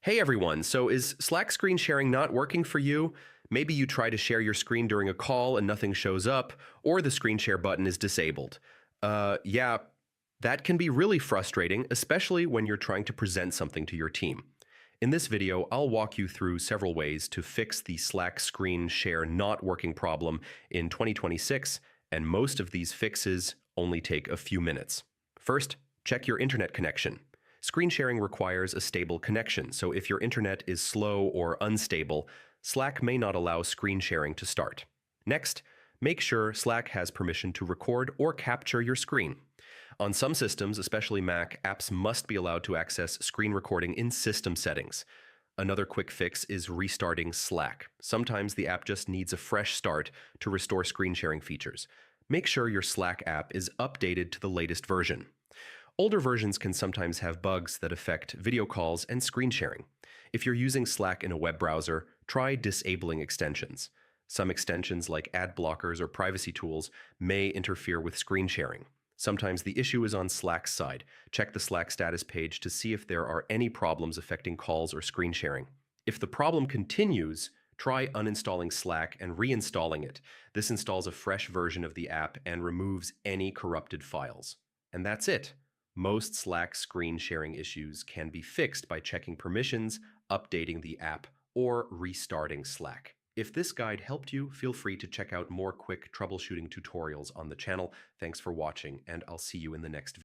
Hey everyone, so is Slack screen sharing not working for you? Maybe you try to share your screen during a call and nothing shows up, or the screen share button is disabled. Yeah, that can be really frustrating, especially when you're trying to present something to your team. In this video, I'll walk you through several ways to fix the Slack screen share not working problem in 2026, and most of these fixes only take a few minutes. First, check your internet connection. Screen sharing requires a stable connection, so if your internet is slow or unstable, Slack may not allow screen sharing to start. Next, make sure Slack has permission to record or capture your screen. On some systems, especially Mac, apps must be allowed to access screen recording in system settings. Another quick fix is restarting Slack. Sometimes the app just needs a fresh start to restore screen sharing features. Make sure your Slack app is updated to the latest version. Older versions can sometimes have bugs that affect video calls and screen sharing. If you're using Slack in a web browser, try disabling extensions. Some extensions like ad blockers or privacy tools may interfere with screen sharing. Sometimes the issue is on Slack's side. Check the Slack status page to see if there are any problems affecting calls or screen sharing. If the problem continues, try uninstalling Slack and reinstalling it. This installs a fresh version of the app and removes any corrupted files. And that's it. Most Slack screen sharing issues can be fixed by checking permissions, updating the app, or restarting Slack. If this guide helped you, feel free to check out more quick troubleshooting tutorials on the channel. Thanks for watching, and I'll see you in the next video.